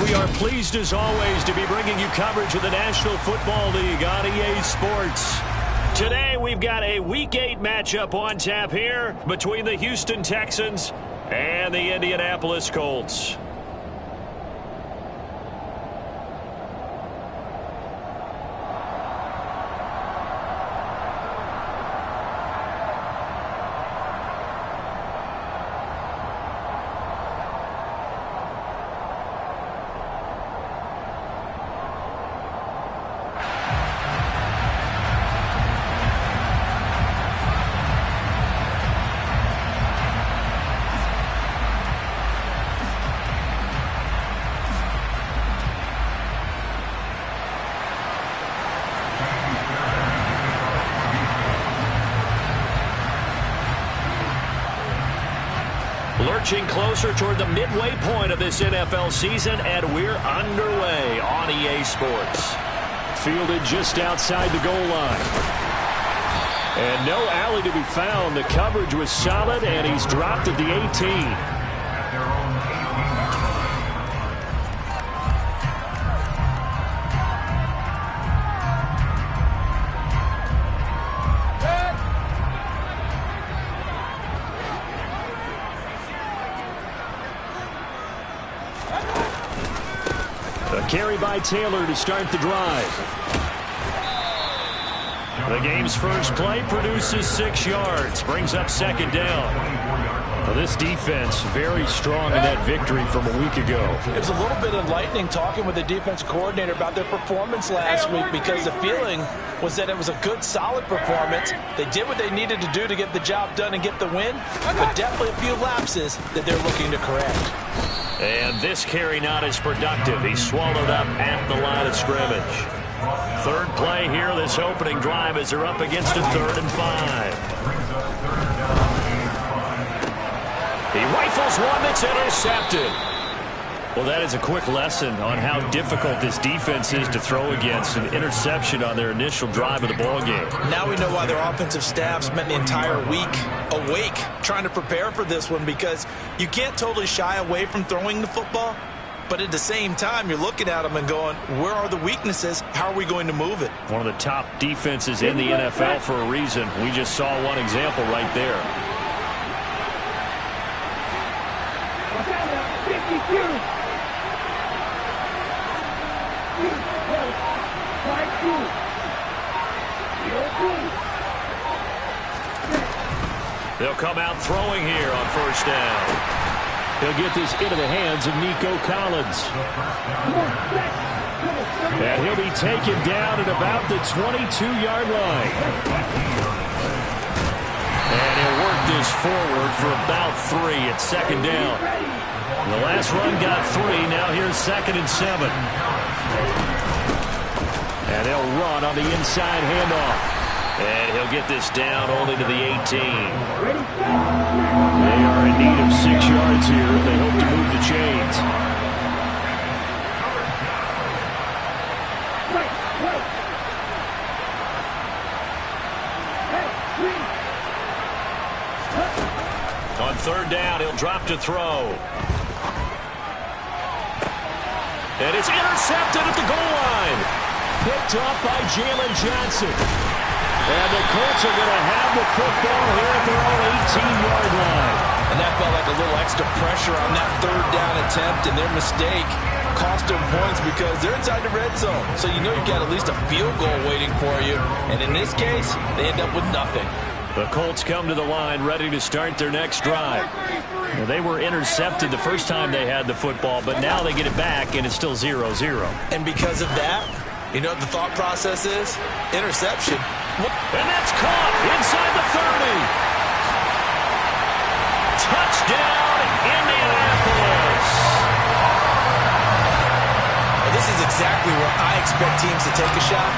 We are pleased as always to be bringing you coverage of the National Football League on EA Sports. Today we've got a Week 8 matchup on tap here between the Houston Texans and the Indianapolis Colts. Lurching closer toward the midway point of this NFL season, and we're underway on EA Sports. Fielded just outside the goal line. And no alley to be found. The coverage was solid, and he's dropped at the 18. Carry by Taylor to start the drive. The game's first play produces 6 yards, brings up second down. Well, this defense very strong in that victory from a week ago. It was a little bit enlightening talking with the defense coordinator about their performance last week, because the feeling was that it was a good, solid performance. They did what they needed to do to get the job done and get the win, but definitely a few lapses that they're looking to correct. And this carry not as productive. He's swallowed up at the line of scrimmage. Third play here, this opening drive, as they're up against a 3rd and 5. He rifles one that's intercepted. Well, that is a quick lesson on how difficult this defense is to throw against. An interception on their initial drive of the ballgame. Now we know why their offensive staff spent the entire week awake trying to prepare for this one, because you can't totally shy away from throwing the football, but at the same time you're looking at them and going, where are the weaknesses? How are we going to move it? One of the top defenses in the NFL for a reason. We just saw one example right there. They'll come out throwing here on first down. He'll get this into the hands of Nico Collins. And he'll be taken down at about the 22-yard line. And he'll work this forward for about 3 at second down. The last run got 3. Now here's 2nd and 7. And they'll run on the inside handoff. And he'll get this down only to the 18. They are in need of 6 yards here if they hope to move the chains. On 3rd down, he'll drop to throw. And it's intercepted at the goal line. Picked off by Jalen Johnson. And the Colts are going to have the football here at their own 18-yard line. And that felt like a little extra pressure on that 3rd down attempt, and their mistake cost them points because they're inside the red zone. So you know you've got at least a field goal waiting for you. And in this case, they end up with nothing. The Colts come to the line ready to start their next drive. Well, they were intercepted the first time they had the football, but now they get it back, and it's still 0-0. And because of that, you know what the thought process is? Interception. And that's caught inside the 30. Touchdown, Indianapolis. Well, this is exactly where I expect teams to take a shot.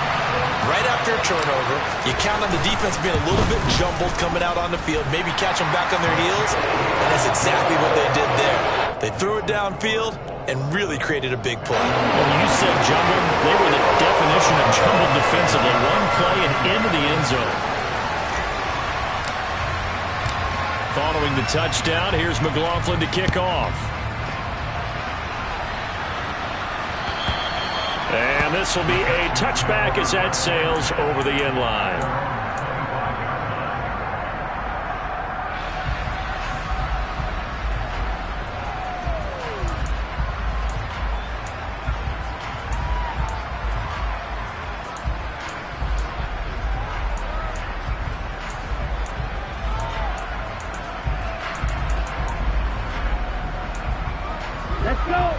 Right after a turnover, you count on the defense being a little bit jumbled coming out on the field, maybe catch them back on their heels, and that's exactly what they did there. They threw it downfield and really created a big play. Well, you said jumbled. They were the definition of jumbled defensively. One play and into the end zone. Following the touchdown, here's McLaughlin to kick off. And this will be a touchback as that sails over the end line.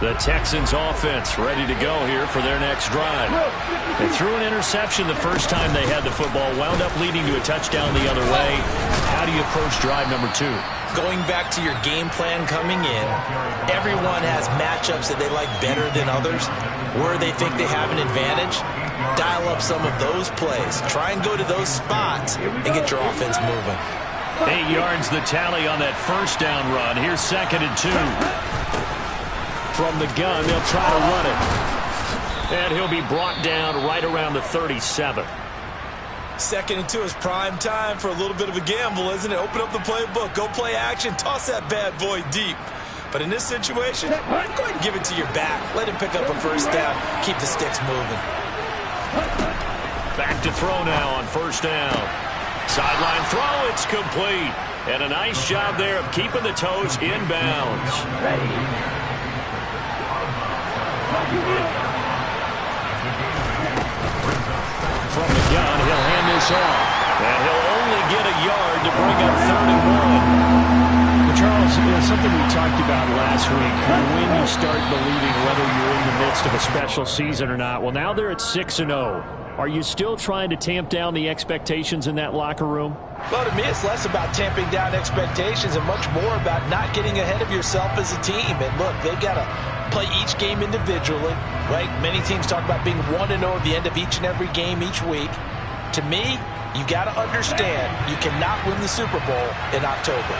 The Texans offense ready to go here for their next drive. They threw an interception the first time they had the football, wound up leading to a touchdown the other way. How do you approach drive number 2? Going back to your game plan coming in, everyone has matchups that they like better than others, where they think they have an advantage. Dial up some of those plays. Try and go to those spots and get your offense moving. 8 yards the tally on that first down run. Here's 2nd and 2. From the gun, they'll try to run it. And he'll be brought down right around the 37. 2nd and 2 is prime time for a little bit of a gamble, isn't it? Open up the playbook, go play action, toss that bad boy deep. But in this situation, go ahead and give it to your back. Let him pick up a first down. Keep the sticks moving. Back to throw now on first down. Sideline throw, it's complete. And a nice job there of keeping the toes in bounds. From the gun, he'll hand this off. And he'll only get a yard to bring up 31. Well, Charles, something we talked about last week, when you start believing whether you're in the midst of a special season or not. Well, now they're at 6-0. Are you still trying to tamp down the expectations in that locker room? Well, to me, it's less about tamping down expectations and much more about not getting ahead of yourself as a team. And look, they've got to play each game individually, right? Many teams talk about being 1-0 at the end of each and every game each week. To me, you got to understand you cannot win the Super Bowl in October.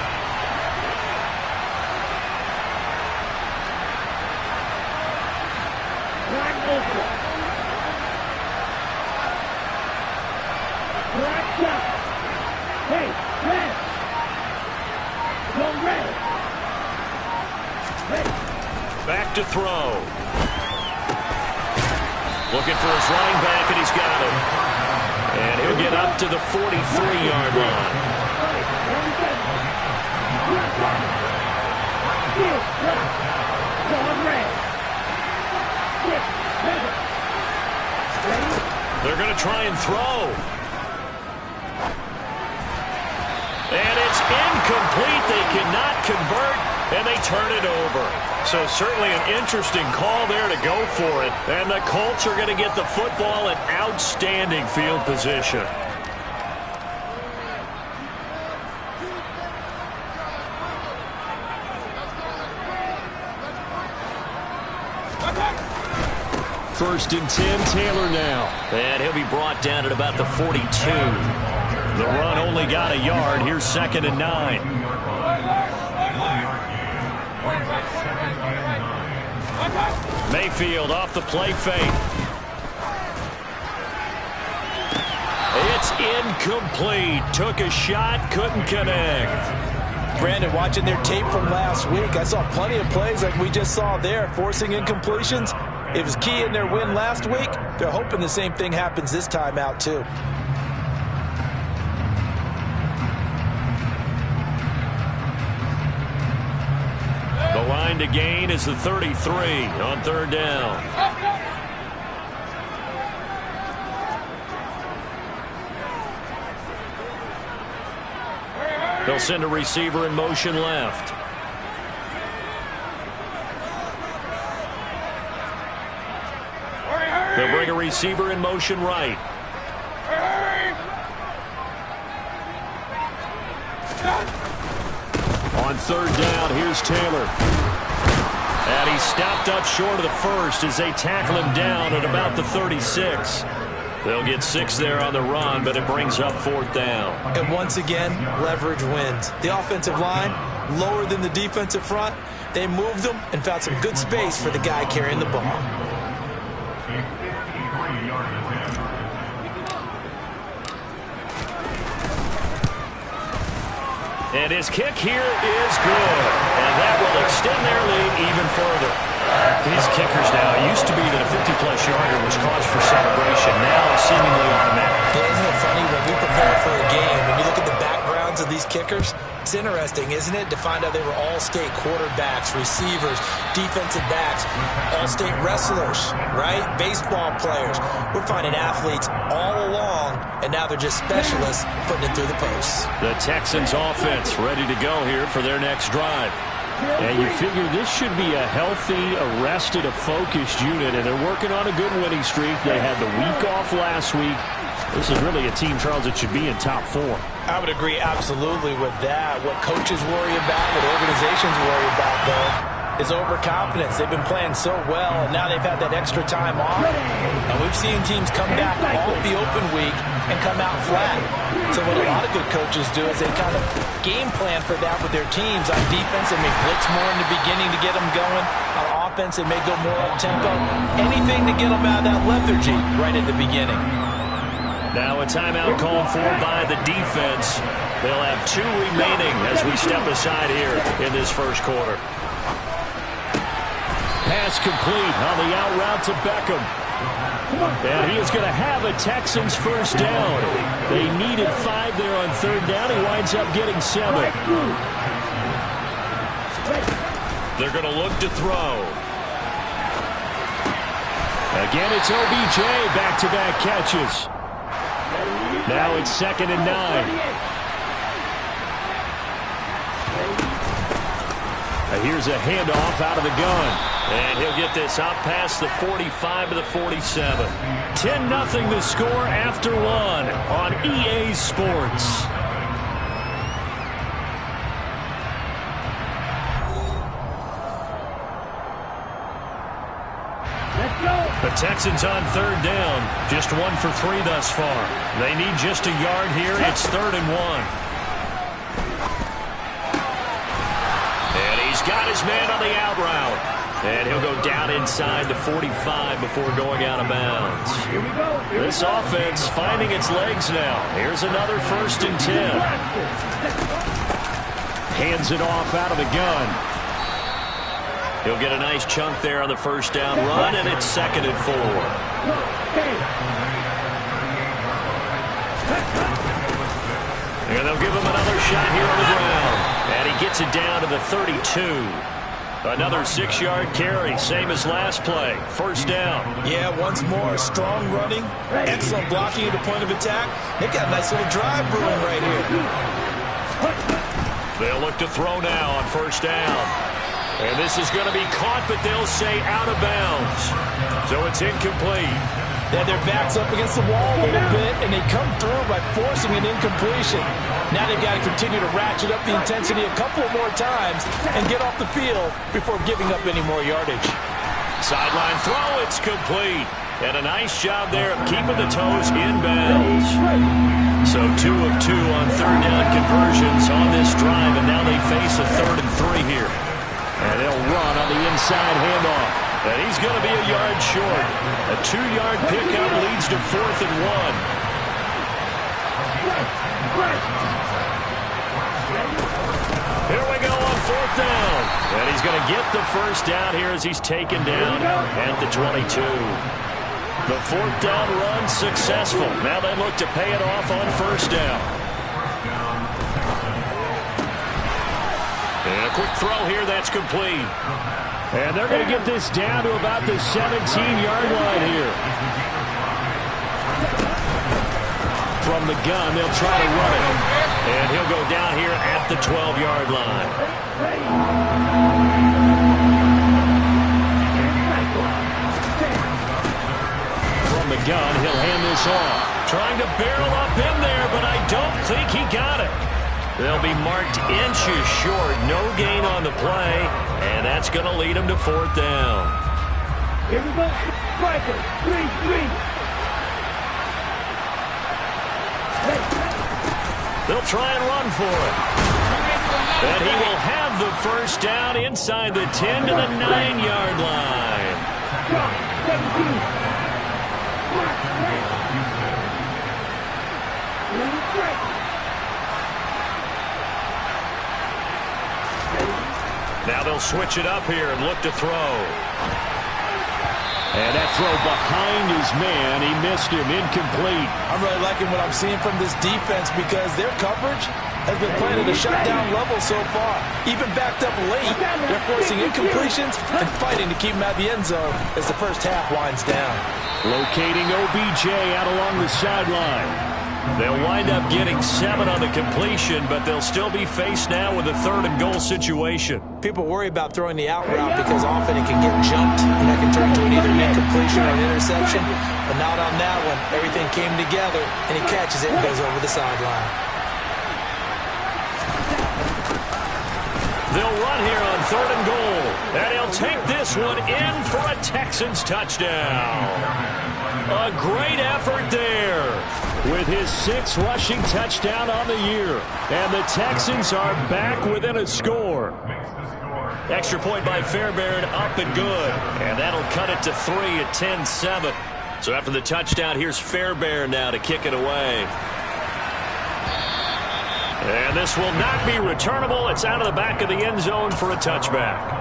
Back to throw. Looking for his running back, and he's got him. And he'll get up to the 43-yard line. They're going to try and throw. And it's incomplete. They cannot convert, and they turn it over. So certainly an interesting call there to go for it. And the Colts are going to get the football in outstanding field position. First and 10, Taylor now. And he'll be brought down at about the 42. The run only got a yard. Here's 2nd and 9. Mayfield off the play fake. It's incomplete. Took a shot, couldn't connect. Brandon, watching their tape from last week, I saw plenty of plays like we just saw there, forcing incompletions. It was key in their win last week. They're hoping the same thing happens this time out, too. The line to gain is the 33 on 3rd down. They'll send a receiver in motion left. They'll bring a receiver in motion right. On 3rd down, here's Taylor. And he stopped up short of the first as they tackle him down at about the 36. They'll get 6 there on the run, but it brings up 4th down. And once again, leverage wins. The offensive line, lower than the defensive front. They moved them and found some good space for the guy carrying the ball. And his kick here is good. And that will extend their lead even further. These kickers now, it used to be that a 50-plus yarder was cause for celebration. Now it's seemingly automatic. Yeah, isn't it funny when we prepare for a game, when you look at the backgrounds of these kickers, it's interesting, isn't it, to find out they were all-state quarterbacks, receivers, defensive backs, all-state wrestlers, right? Baseball players. We're finding athletes all along, and now they're just specialists putting it through the posts. The Texans offense ready to go here for their next drive. And you figure this should be a healthy, arrested, a focused unit, and they're working on a good winning streak. They had the week off last week. This is really a team, Charles, that should be in top 4. I would agree absolutely with that. What coaches worry about, what organizations worry about, though, is overconfidence. They've been playing so well, and now they've had that extra time off. And we've seen teams come back off the open week and come out flat. So what a lot of good coaches do is they kind of game plan for that with their teams. On defense, they may blitz more in the beginning to get them going. On offense, they may go more up-tempo. Anything to get them out of that lethargy right at the beginning. Now a timeout called for by the defense. They'll have 2 remaining as we step aside here in this first quarter. Pass complete on the out route to Beckham. And he is going to have a Texans first down. They needed 5 there on 3rd down. He winds up getting 7. They're going to look to throw. Again, it's OBJ, back-to-back catches. Now it's 2nd and 9. Here's a handoff out of the gun. And he'll get this out past the 45 to the 47. 10-0 the score after 1 on EA Sports. The Texans on 3rd down. Just 1 for 3 thus far. They need just a yard here. It's 3rd and 1. He's got his man on the out route. And he'll go down inside the 45 before going out of bounds. This offense finding its legs now. Here's another 1st and 10. Hands it off out of the gun. He'll get a nice chunk there on the 1st down run, and it's 2nd and 4. And they'll give him another shot here on the ground. And he gets it down to the 32. Another 6-yard carry, same as last play. 1st down. Yeah, once more, strong running, excellent blocking at the point of attack. They've got a nice little drive brewing right here. They'll look to throw now on 1st down. And this is going to be caught, but they'll say out of bounds. So it's incomplete. They had their backs up against the wall a little bit, and they come through by forcing an incompletion. Now they've got to continue to ratchet up the intensity a couple more times and get off the field before giving up any more yardage. Sideline throw, it's complete. And a nice job there of keeping the toes in bounds. So 2 of 2 on 3rd down conversions on this drive, and now they face a 3rd and 3 here. And they'll run on the inside handoff. And he's going to be a yard short. A 2-yard pickup leads to 4th and 1. Here we go on 4th down. And he's going to get the 1st down here as he's taken down at the 22. The 4th down run successful. Now they look to pay it off on 1st down. And a quick throw here that's complete. And they're going to get this down to about the 17-yard line here. From the gun, they'll try to run it. And he'll go down here at the 12-yard line. From the gun, he'll hand this off. Trying to barrel up in there, but I don't think he got it. They'll be marked inches short. No gain on the play, and that's going to lead them to 4th down. Here we go. Striker. 3-3. They'll try and run for it. And he will have the 1st down inside the 10 to the 9-yard line. 17. Now they'll switch it up here and look to throw. And that throw behind his man, he missed him, incomplete. I'm really liking what I'm seeing from this defense because their coverage has been playing at a shutdown level so far. Even backed up late, they're forcing incompletions and fighting to keep him out of the end zone as the first half winds down. Locating OBJ out along the sideline. They'll wind up getting 7 on the completion, but they'll still be faced now with a 3rd and goal situation. People worry about throwing the out route because often it can get jumped, and that can turn into either an incompletion or an interception. But not on that one. Everything came together, and he catches it and goes over the sideline. They'll run here on 3rd and goal, and he'll take this one in for a Texans touchdown. A great effort there with his 6th rushing touchdown on the year. And the Texans are back within a score. Extra point by Fairbairn, up and good. And that'll cut it to 3 at 10-7. So after the touchdown, here's Fairbairn now to kick it away. And this will not be returnable. It's out of the back of the end zone for a touchback.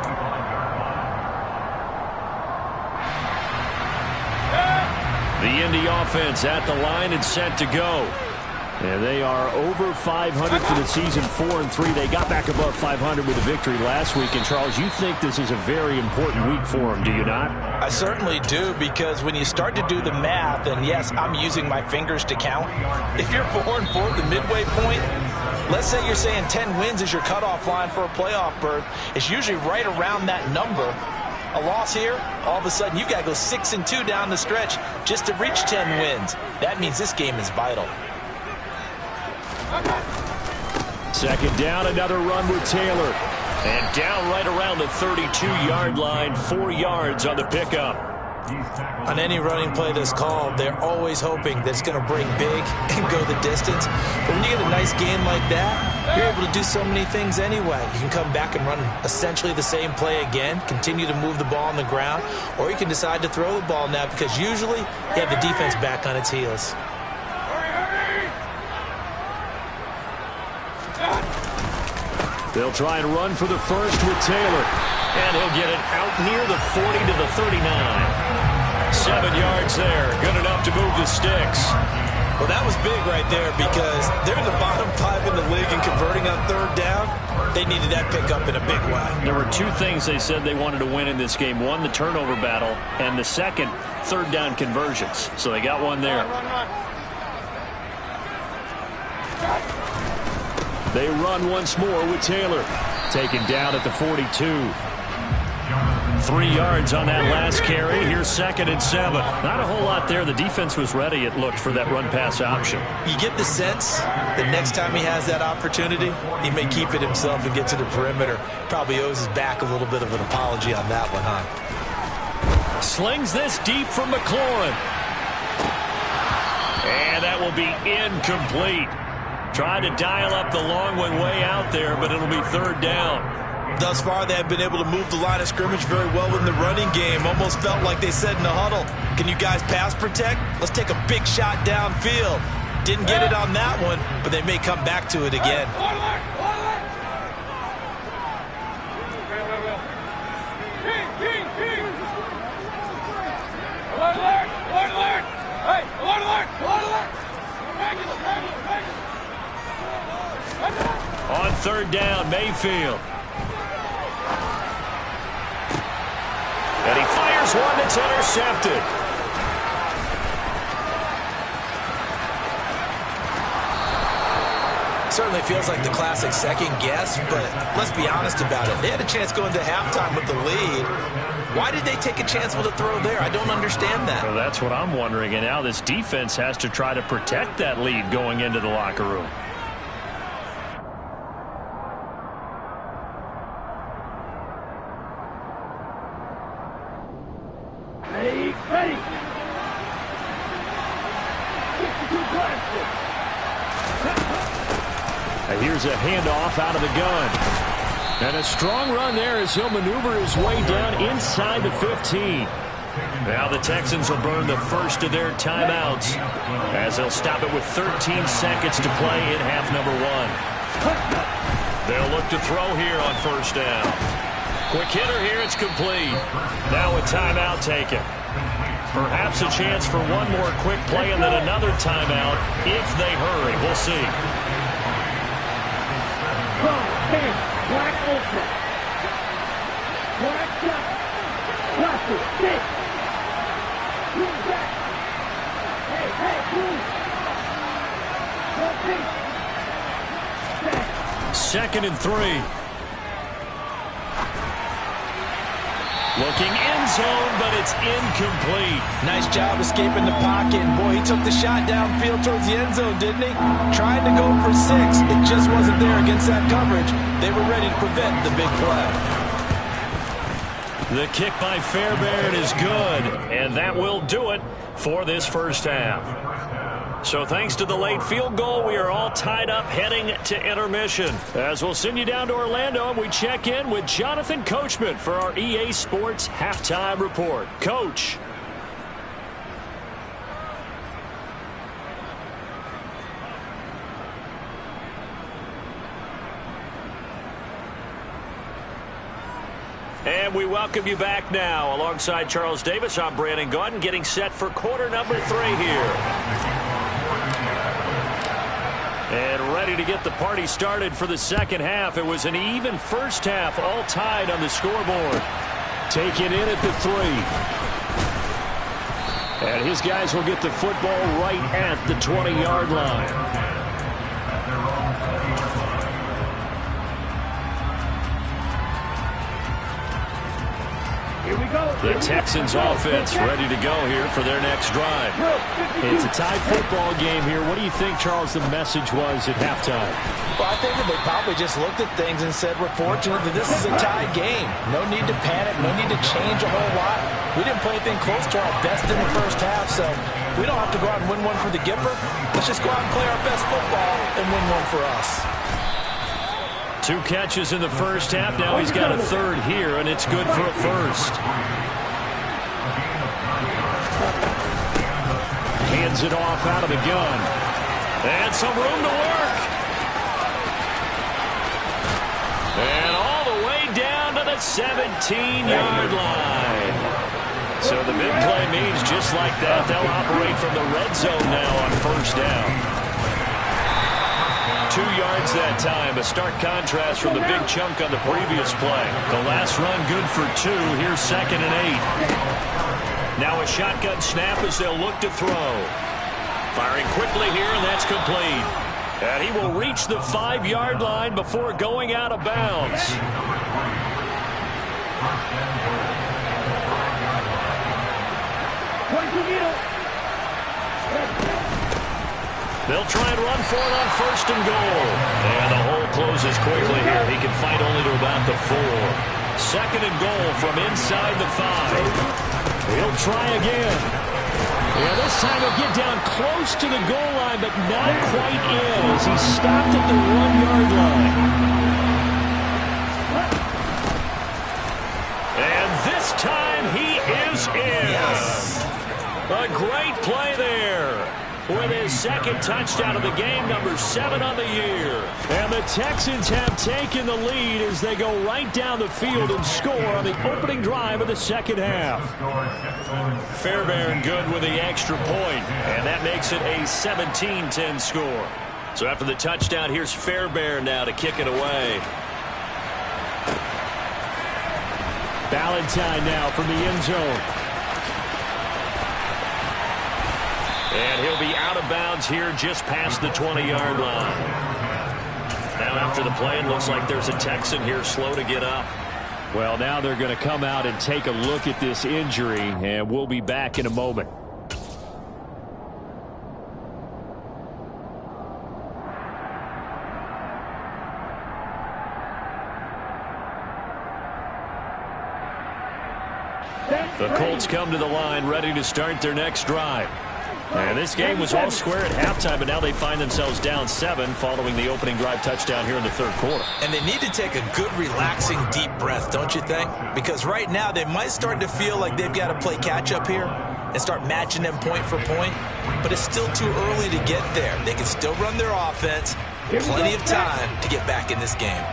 The Indy offense at the line and set to go. And they are over 500 for the season, 4-3. They got back above 500 with a victory last week. And, Charles, you think this is a very important week for them, do you not? I certainly do, because when you start to do the math, and yes, I'm using my fingers to count. If you're 4-4 at the midway point, let's say you're saying 10 wins is your cutoff line for a playoff berth. It's usually right around that number. A loss here, all of a sudden you've got to go 6-2 down the stretch just to reach 10 wins. That means this game is vital. Second down, another run with Taylor. And down right around the 32-yard line, 4 yards on the pickup. On any running play that's called, they're always hoping that it's going to break big and go the distance. But when you get a nice gain like that, you're able to do so many things anyway. You can come back and run essentially the same play again, continue to move the ball on the ground, or you can decide to throw the ball now because usually you have the defense back on its heels. They'll try and run for the first with Taylor. And he'll get it out near the 40 to the 39. 7 yards there. Good enough to move the sticks. Well, that was big right there because they're in the bottom 5 in the league and converting on 3rd down. They needed that pickup in a big way. There were 2 things they said they wanted to win in this game. One, the turnover battle, and the second, 3rd down conversions. So they got one there. They run once more with Taylor. Taken down at the 42. 3 yards on that last carry. Here's 2nd and 7. Not a whole lot there. The defense was ready, it looked, for that run-pass option. You get the sense that next time he has that opportunity, he may keep it himself and get to the perimeter. Probably owes his back a little bit of an apology on that one, huh? Slings this deep from McLaurin. And that will be incomplete. Trying to dial up the long one way out there, but it'll be 3rd down. Thus far, they have been able to move the line of scrimmage very well in the running game. Almost felt like they said in the huddle, can you guys pass protect? Let's take a big shot downfield. Didn't get it on that one, but they may come back to it again. On 3rd down, Mayfield. And he fires one that's intercepted. Certainly feels like the classic second guess, but let's be honest about it. They had a chance going to halftime with the lead. Why did they take a chance with a throw there? I don't understand that. Well, that's what I'm wondering. And now this defense has to try to protect that lead going into the locker room. Ready. Here's a handoff out of the gun. And a strong run there as he'll maneuver his way down inside the 15. Now the Texans will burn the first of their timeouts as they'll stop it with 13 seconds to play in half number 1. They'll look to throw here on 1st down. Quick hitter here, it's complete. Now a timeout taken. Perhaps a chance for one more quick play and then another timeout if they hurry. We'll see. Black open. Black shot. Black it. Stick. Move back. Hey, move. Second and 3. Looking end zone, but it's incomplete. Nice job escaping the pocket. And boy, he took the shot downfield towards the end zone, didn't he? Trying to go for 6. It just wasn't there against that coverage. They were ready to prevent the big play. The kick by Fairbairn is good, and that will do it for this first half. So thanks to the late field goal, we are all tied up heading to intermission. As we'll send you down to Orlando, and we check in with Jonathan Coachman for our EA Sports Halftime Report. Coach. And we welcome you back now. Alongside Charles Davis, I'm Brandon Gaudin, getting set for quarter number 3 here. And ready to get the party started for the second half. It was an even first half, all tied on the scoreboard. Taken in at the 3. And his guys will get the football right at the 20-yard line. The Texans offense ready to go here for their next drive. It's a tied football game here. What do you think, Charles, the message was at halftime? Well, I think that they probably just looked at things and said, we're fortunate that this is a tied game. No need to panic. No need to change a whole lot. We didn't play anything close to our best in the first half, so we don't have to go out and win one for the Gipper. Let's just go out and play our best football and win one for us. 2 catches in the first half. Now he's got a third here, and it's good for a first. Hands it off out of the gun. And some room to work. And all the way down to the 17-yard line. So the big play means just like that, they'll operate from the red zone now on first down. 2 yards that time, a stark contrast from the big chunk on the previous play. The last run good for 2. Here's 2nd and 8. Now a shotgun snap as they'll look to throw. Firing quickly here, and that's complete. And he will reach the 5-yard line before going out of bounds. They'll try and run for it on 1st and goal. And the hole closes quickly here. He can fight only to about the 4. 2nd and goal from inside the 5. He'll try again. Yeah, this time he'll get down close to the goal line, but not quite in as he stopped at the 1-yard line. And this time he is in. Yes. A great play there. With his 2nd touchdown of the game, number 7 on the year. And the Texans have taken the lead as they go right down the field and score on the opening drive of the second half. Fairbairn good with the extra point, and that makes it a 17-10 score. So after the touchdown, here's Fairbairn now to kick it away. Valentine now from the end zone. And he'll be out of bounds here just past the 20-yard line. Now after the play, it looks like there's a Texan here slow to get up. Well, now they're going to come out and take a look at this injury, and we'll be back in a moment. The Colts come to the line ready to start their next drive. And this game was all square at halftime, but now they find themselves down 7 following the opening drive touchdown here in the 3rd quarter. And they need to take a good, relaxing, deep breath, don't you think? Because right now they might start to feel like they've got to play catch-up here and start matching them point for point. But it's still too early to get there. They can still run their offense. Plenty of time to get back in this game.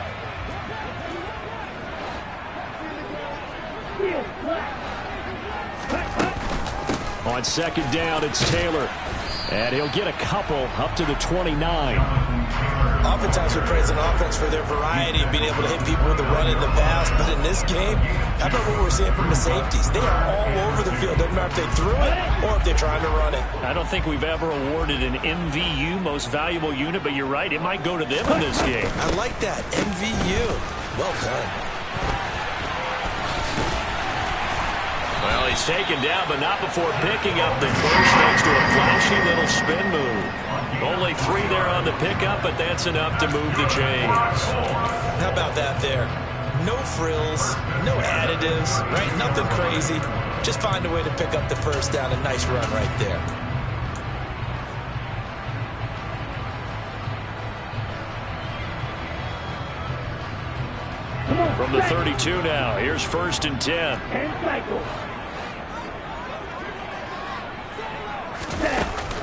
On second down, it's Taylor. And he'll get a couple up to the 29. Oftentimes we praise an offense for their variety of being able to hit people with the run in the pass. But in this game, how about what we're seeing from the safeties? They are all over the field. Doesn't matter if they threw it or if they're trying to run it. I don't think we've ever awarded an MVU, most valuable unit, but you're right. It might go to them in this game. I like that. MVU. Well done. Well, he's taken down, but not before picking up the first thanks to a flashy little spin move. Only 3 there on the pickup, but that's enough to move the chains. How about that there? No frills, no additives, right? Nothing crazy. Just find a way to pick up the first down. A nice run right there. From the 32 now, here's 1st and 10.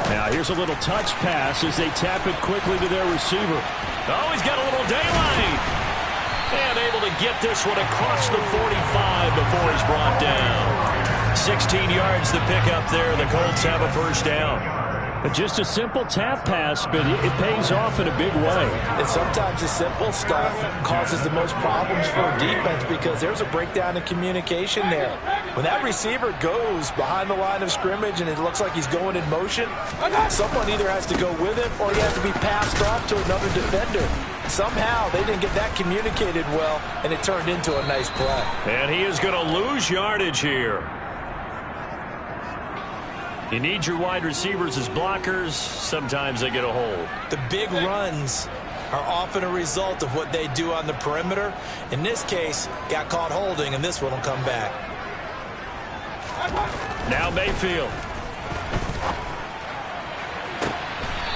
Now here's a little touch pass as they tap it quickly to their receiver. Oh, he's got a little daylight. And able to get this one across the 45 before he's brought down. 16 yards to pick up there. The Colts have a first down. Just a simple tap pass, but it pays off in a big way. And sometimes the simple stuff causes the most problems for a defense because there's a breakdown in communication there. When that receiver goes behind the line of scrimmage and it looks like he's going in motion, someone either has to go with him or he has to be passed off to another defender. Somehow they didn't get that communicated well, and it turned into a nice play. And he is going to lose yardage here. You need your wide receivers as blockers. Sometimes they get a hold. The big runs are often a result of what they do on the perimeter. In this case, got caught holding, and this one will come back. Now Mayfield.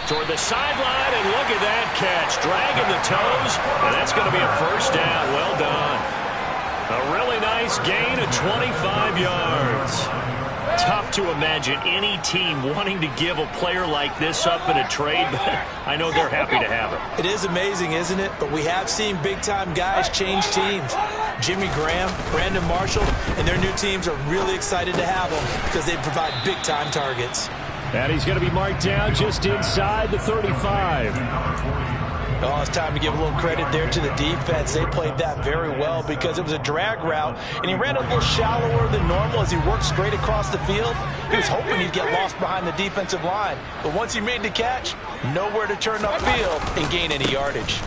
Toward the sideline, and look at that catch. Dragging the toes, and that's going to be a first down. Well done. A really nice gain of 25 yards. Tough to imagine any team wanting to give a player like this up in a trade, but I know they're happy to have him. It is amazing, isn't it? But we have seen big-time guys change teams. Jimmy Graham, Brandon Marshall, and their new teams are really excited to have them because they provide big-time targets. And he's going to be marked down just inside the 35. Oh, it's time to give a little credit there to the defense. They played that very well because it was a drag route, and he ran a little shallower than normal as he worked straight across the field. He was hoping he'd get lost behind the defensive line. But once he made the catch, nowhere to turn upfield and gain any yardage.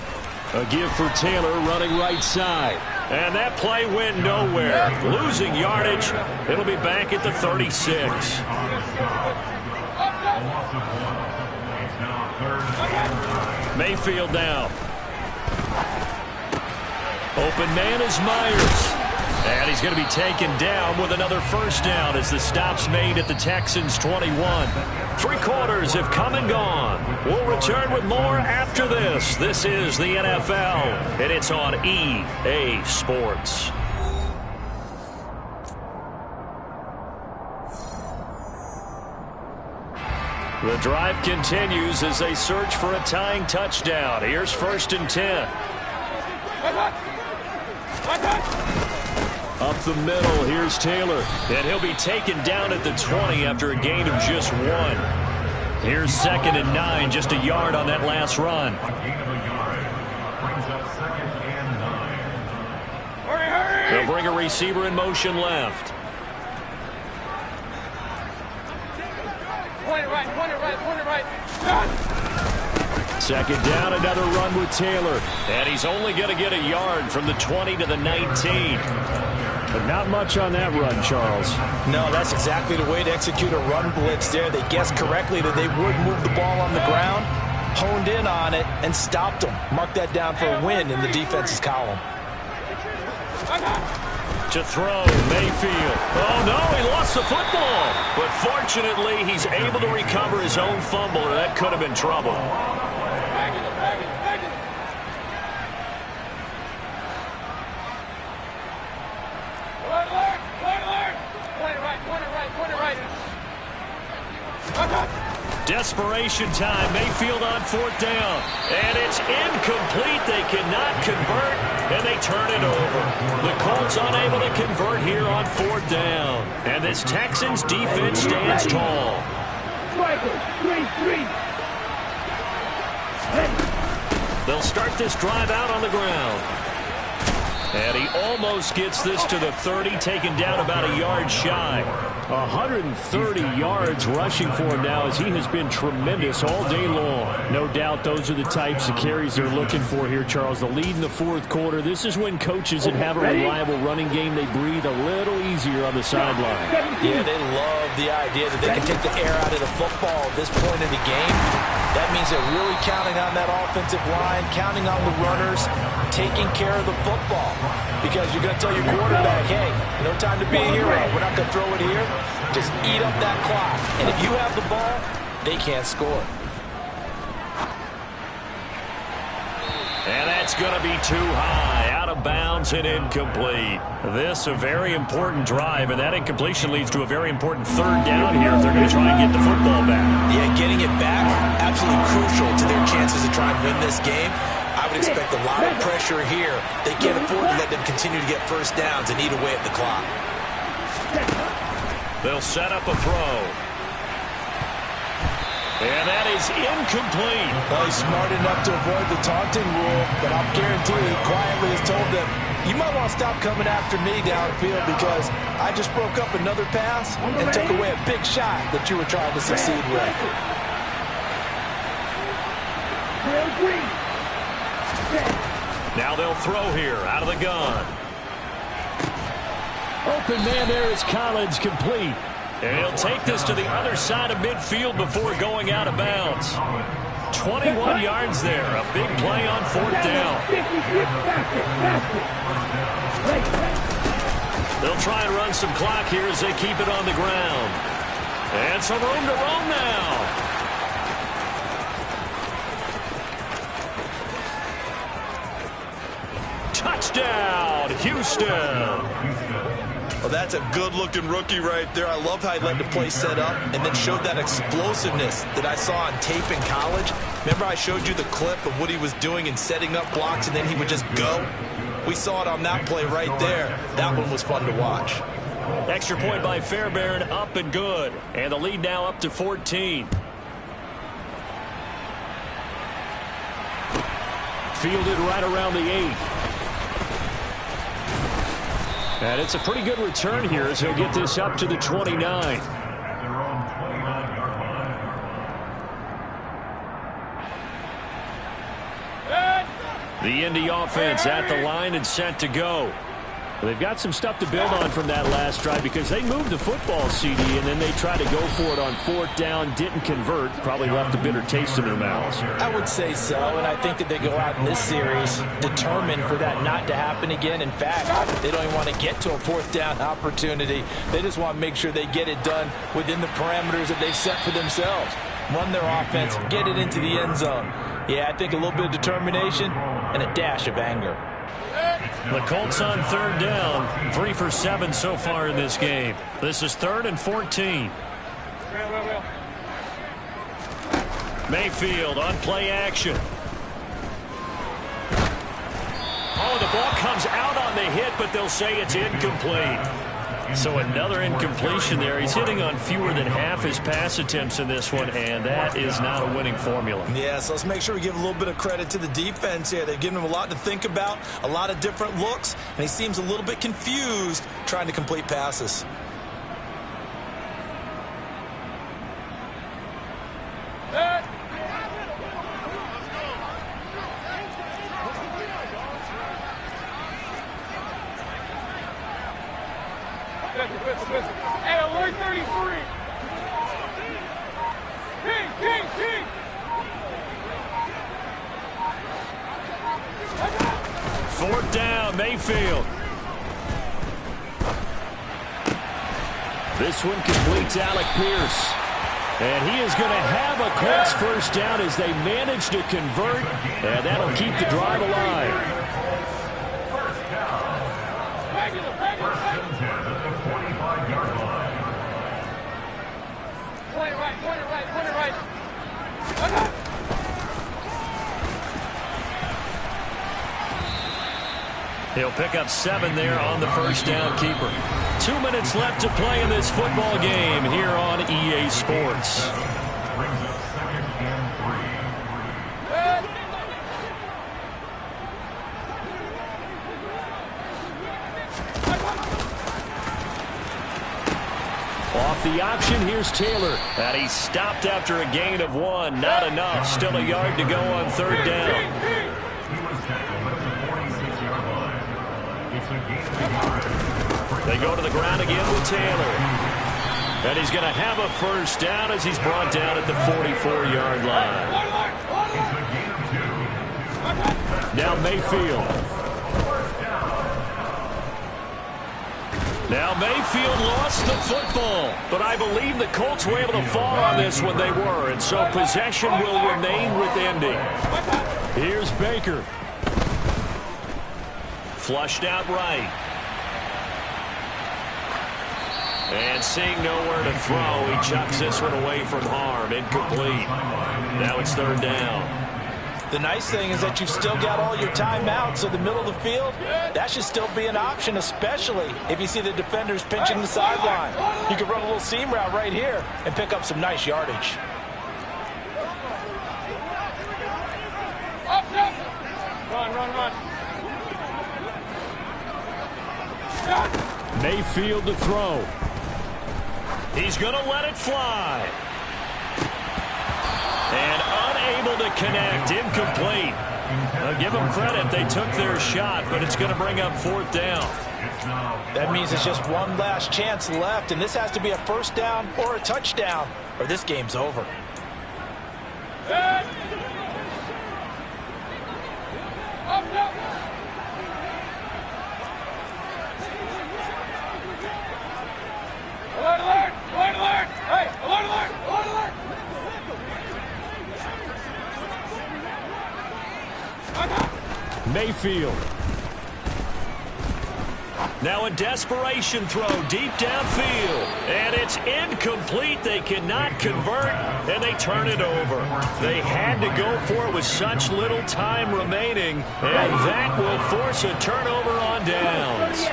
A give for Taylor running right side. And that play went nowhere. Losing yardage. It'll be back at the 36. Mayfield now. Open man is Myers. And he's going to be taken down with another first down as the stop's made at the Texans' 21. 3 quarters have come and gone. We'll return with more after this. This is the NFL, and it's on EA Sports. The drive continues as they search for a tying touchdown. Here's 1st and 10. Up the middle, here's Taylor. And he'll be taken down at the 20 after a gain of just 1. Here's 2nd and 9, just a yard on that last run. They'll bring a receiver in motion left. Point it right. 2nd down, another run with Taylor. And he's only going to get a yard from the 20 to the 19. But not much on that run, Charles. No, that's exactly the way to execute a run blitz there. They guessed correctly that they would move the ball on the ground, honed in on it, and stopped them. Mark that down for a win in the defense's column. To throw, Mayfield. Oh, no, he lost the football. But fortunately, he's able to recover his own fumble, or that could have been trouble. Desperation time. Mayfield on 4th down. And it's incomplete. They cannot convert. And they turn it over. The Colts unable to convert here on 4th down. And this Texans defense stands tall. They'll start this drive out on the ground. And he almost gets this to the 30, taken down about a yard shy. 130 yards rushing for him now as he has been tremendous all day long. No doubt those are the types of carries they're looking for here, Charles. The lead in the 4th quarter. This is when coaches that have a reliable running game, they breathe a little easier on the sideline. Yeah, they love the idea that they can take the air out of the football at this point in the game. That means they're really counting on that offensive line, counting on the runners, taking care of the football. Because you're going to tell your quarterback, hey, no time to be a hero. We're not going to throw it here. Just eat up that clock. And if you have the ball, they can't score. And that's going to be too high, out of bounds and incomplete. This a very important drive, and that incompletion leads to a very important 3rd down here if they're going to try and get the football back. Yeah, getting it back, absolutely crucial to their chances of trying to win this game. I would expect a lot of pressure here. They can't afford to let them continue to get 1st downs and eat away at the clock. They'll set up a throw. And that is incomplete. Well, he's smart enough to avoid the taunting rule, but I'll guarantee he quietly has told them, you might want to stop coming after me downfield because I just broke up another pass and took away a big shot that you were trying to succeed with. Now they'll throw here out of the gun. Open man there is Collins, complete. And he'll take this to the other side of midfield before going out of bounds. 21 yards there. A big play on 4th down. They'll try and run some clock here as they keep it on the ground. And some room to roam now. Touchdown, Houston. Well, that's a good-looking rookie right there. I love how he let the play set up and then showed that explosiveness that I saw on tape in college. Remember I showed you the clip of what he was doing and setting up blocks, and then he would just go? We saw it on that play right there. That one was fun to watch. Extra point by Fairbairn, up and good. And the lead now up to 14. Fielded right around the 8. And it's a pretty good return here as he'll get this up to the 29. The Indy offense at the line and set to go. Well, they've got some stuff to build on from that last drive because they moved the football, CD, and then they tried to go for it on 4th down, didn't convert, probably left a bitter taste in their mouths. I would say so, and I think that they go out in this series determined for that not to happen again. In fact, they don't even want to get to a 4th down opportunity. They just want to make sure they get it done within the parameters that they've set for themselves. Run their offense, get it into the end zone. Yeah, I think a little bit of determination and a dash of anger. The Colts on 3rd down, 3 for 7 so far in this game. This is 3rd and 14. Mayfield on play action. Oh, the ball comes out on the hit, but they'll say it's incomplete. So another incompletion there. He's hitting on fewer than half his pass attempts in this one, and that is not a winning formula. Yeah, so let's make sure we give a little bit of credit to the defense here. They've given him a lot to think about, a lot of different looks, and he seems a little bit confused trying to complete passes. Hey, alert 33. King. 4th down, Mayfield. This one completes Alec Pierce. And he is going to have a Colts 1st down as they manage to convert, and that'll keep the drive alive. Point it right. He'll pick up 7 there on the first down keeper. 2 minutes left to play in this football game here on EA Sports. Off the option, here's Taylor. And he's stopped after a gain of 1. Not enough. Still a yard to go on third down. They go to the ground again with Taylor. And he's going to have a first down as he's brought down at the 44-yard line. Now Mayfield. Now Mayfield lost the football, but I believe the Colts were able to fall on this when they were, and so possession will remain with Indy. Here's Baker. Flushed out right. And seeing nowhere to throw, he chucks this one away from harm. Incomplete. Now it's third down. The nice thing is that you've still got all your timeouts, so the middle of the field, that should still be an option, especially if you see the defenders pinching the sideline. You can run a little seam route right here and pick up some nice yardage. Run. Mayfield to throw. He's going to let it fly. And unable to connect. Incomplete. Give them credit. They took their shot, but it's going to bring up fourth down. That means it's just one last chance left, and this has to be a first down or a touchdown, or this game's over. Alert! Hey, alert! Mayfield. Now a desperation throw deep downfield. And it's incomplete. They cannot convert, and they turn it over. They had to go for it with such little time remaining, and that will force a turnover on downs.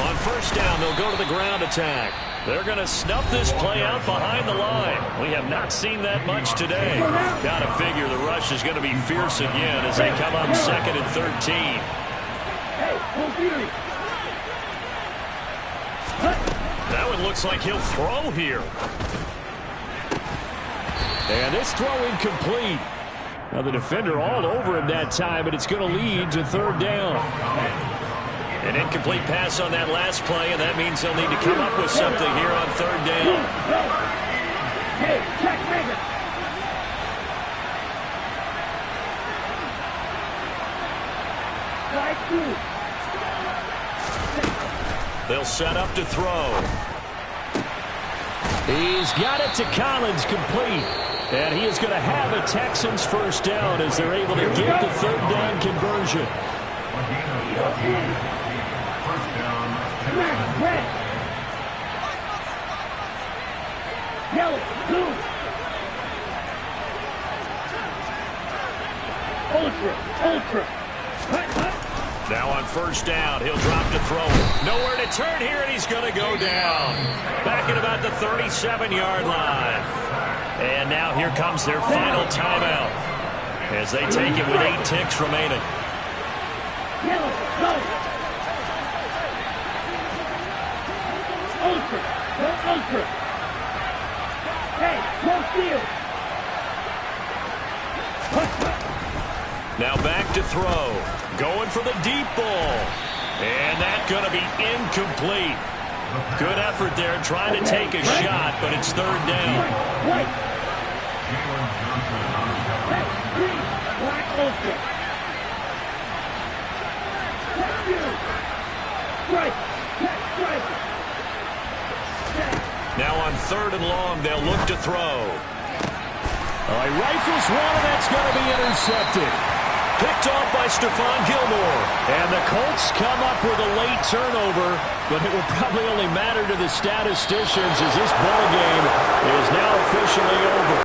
On first down, they'll go to the ground attack. They're going to snuff this play out behind the line. We have not seen that much today. Got to figure the rush is going to be fierce again as they come up 2nd and 13. That one looks like he'll throw here. And this throw incomplete. Now the defender all over him that time, but it's going to lead to third down. An incomplete pass on that last play, and that means they'll need to come up with something here on third down. They'll set up to throw. He's got it to Collins, complete. And he is going to have a Texans first down as they're able to get the third down conversion. Now on first down, he'll drop to throw. Nowhere to turn here, and he's going to go down. Back at about the 37-yard line. And now here comes their final timeout as they take it with 8 ticks remaining. Now back to throw. Going for the deep ball. And that's going to be incomplete. Good effort there trying to take a shot, but it's third down. Now on third and long, they'll look to throw. He rifles one, and that's going to be intercepted. Picked off by Stephon Gilmore. And the Colts come up with a late turnover, but it will probably only matter to the statisticians as this ball game is now officially over.